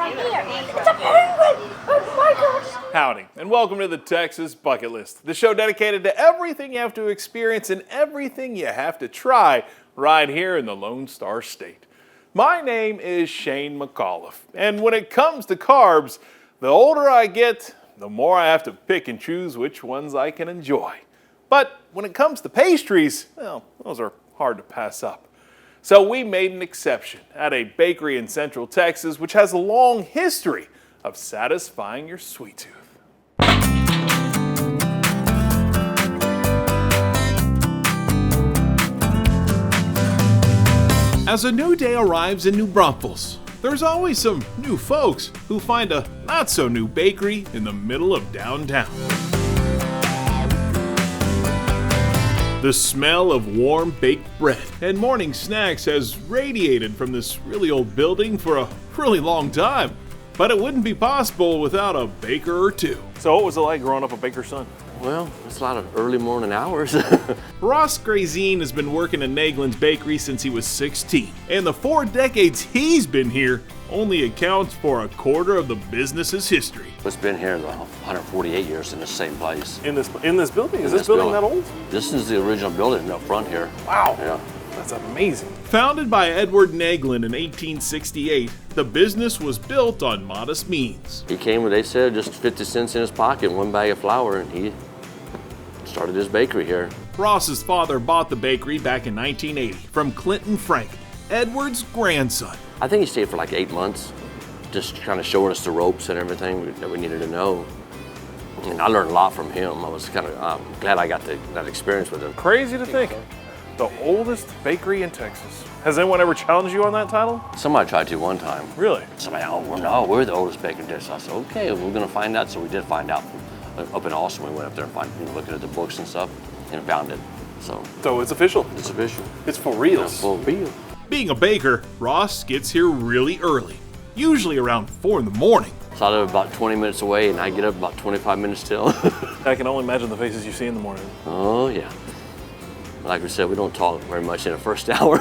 right here. It's a penguin! Oh my gosh! Howdy, and welcome to the Texas Bucket List, the show dedicated to everything you have to experience and everything you have to try right here in the Lone Star State. My name is Shane McAuliffe, and when it comes to carbs, the older I get, the more I have to pick and choose which ones I can enjoy. But when it comes to pastries, well, those are hard to pass up. So we made an exception at a bakery in Central Texas, which has a long history of satisfying your sweet tooth. As a new day arrives in New Braunfels, there's always some new folks who find a not-so-new bakery in the middle of downtown. The smell of warm baked bread and morning snacks has radiated from this really old building for a really long time, but it wouldn't be possible without a baker or two. So what was it like growing up a baker's son? Well, it's a lot of early morning hours. Ross Grazine has been working at Naegelin's bakery since he was 16, and the 4 decades he's been here only accounts for a quarter of the business's history. It's been here 148 years in the same place. In this building? Is this building that old? This is the original building up front here. Wow. Yeah. That's amazing. Founded by Edward Naegelin in 1868, the business was built on modest means. He came, they said, just 50 cents in his pocket, 1 bag of flour, and he started his bakery here. Ross's father bought the bakery back in 1980 from Clinton Frank, Edward's grandson. I think he stayed for like 8 months, just kind of showing us the ropes and everything that we needed to know. And I learned a lot from him. I was kind of glad I got that experience with him. Crazy to think. The oldest bakery in Texas. Has anyone ever challenged you on that title? Somebody tried to one time. Really? Somebody, we're the oldest bakery in Texas. I said, okay, we're gonna find out. So we did find out up in Austin. We went up there and looking at the books and stuff and found it. So it's official? It's official. It's for real. It's for real. Being a baker, Ross gets here really early, usually around 4 in the morning. So I live about 20 minutes away and I get up about 25 minutes till. I can only imagine the faces you see in the morning. Oh yeah. Like we said, we don't talk very much in the first hour.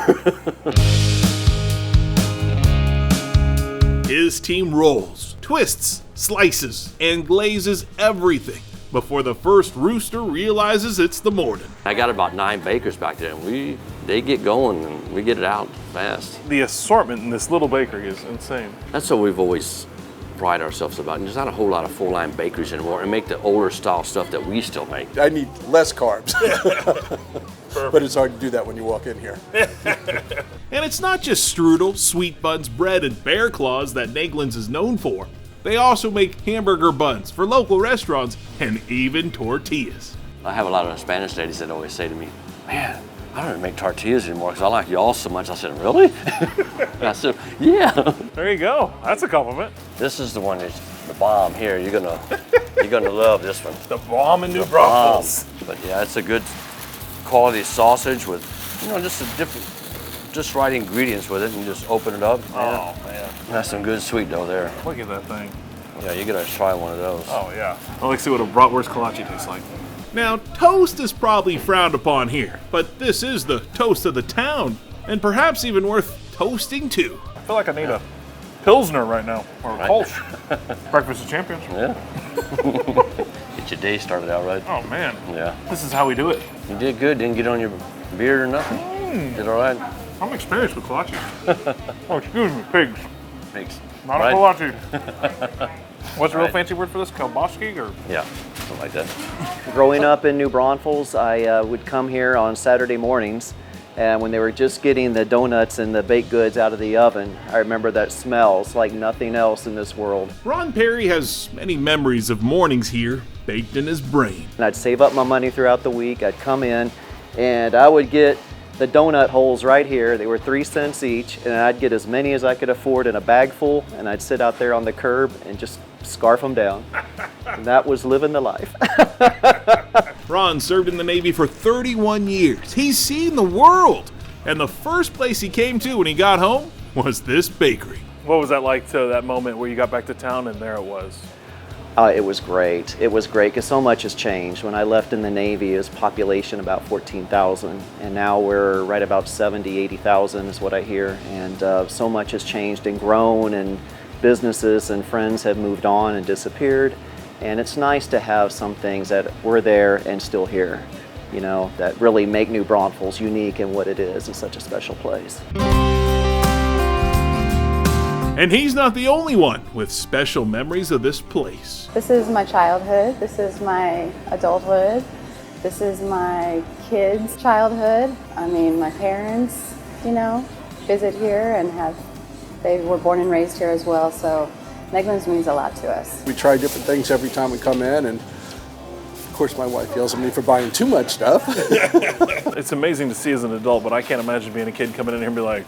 His team rolls, twists, slices, and glazes everything before the first rooster realizes it's the morning. I got about 9 bakers back there, and they get going and we get it out fast. The assortment in this little bakery is insane. That's what we've always pride ourselves about. And there's not a whole lot of full-line bakeries anymore, and make the older style stuff that we still make. I need less carbs. But it's hard to do that when you walk in here. And it's not just strudel, sweet buns, bread, and bear claws that Naegelin's is known for. They also make hamburger buns for local restaurants and even tortillas. I have a lot of Spanish ladies that always say to me, man, I don't even make tortillas anymore because I like y'all so much. I said, really? And I said, yeah. There you go. That's a compliment. This is the one that's the bomb here. You're gonna love this one. The bomb in New Braunfels. But yeah, it's a good quality sausage with, just right ingredients with it, and just open it up. Oh man. That's some good sweet dough there. Look at that thing. Yeah, you gotta try one of those. Oh yeah. I'd like to see what a bratwurst kolache tastes like. Now, toast is probably frowned upon here, but this is the toast of the town, and perhaps even worth toasting too. I feel like I need a Pilsner right now, or a Kolsch. Breakfast of Champions. Yeah. Get your day started out right. Oh man. Yeah. This is how we do it. You did good. Didn't get on your beard or nothing. Did all right. I'm experienced with kolache. Oh, excuse me, pigs. Thanks. Not right? a kolache. What's the real fancy word for this? Kielbasa or? Yeah, something like that. Growing up in New Braunfels, I would come here on Saturday mornings, and when they were just getting the donuts and the baked goods out of the oven, I remember that smells like nothing else in this world. Ron Perry has many memories of mornings here baked in his brain. And I'd save up my money throughout the week. I'd come in, and I would get the donut holes right here. They were 3 cents each, and I'd get as many as I could afford in a bag full, and I'd sit out there on the curb and just scarf them down. And that was living the life. Ron served in the Navy for 31 years. He's seen the world. And the first place he came to when he got home was this bakery. What was that like to that moment where you got back to town and there it was? It was great. It was great because so much has changed. When I left in the Navy, it was population about 14,000, and now we're right about 70, 80,000 is what I hear. And so much has changed and grown, and businesses and friends have moved on and disappeared, and it's nice to have some things that were there and still here, you know, that really make New Braunfels unique in what it is. It's such a special place. And he's not the only one with special memories of this place. This is my childhood, this is my adulthood, this is my kids' childhood. I mean, my parents, you know, visit here and they were born and raised here as well, so Naegelin means a lot to us. We try different things every time we come in, and of course my wife yells at me for buying too much stuff. It's amazing to see as an adult, but I can't imagine being a kid coming in here and be like,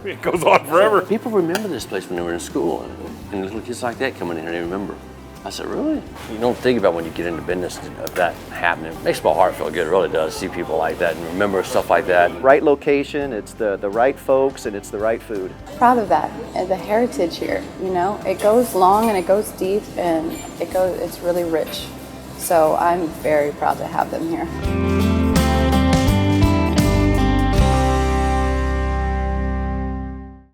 it goes on forever. People remember this place when they were in school, and little kids like that coming in here, they remember. I said, really? You don't think about when you get into business of that happening. It makes my heart feel good, it really does, see people like that and remember stuff like that. Right location, it's the right folks, and it's the right food. Proud of that, and the heritage here, you know. It goes long and it goes deep and it's really rich. So I'm very proud to have them here.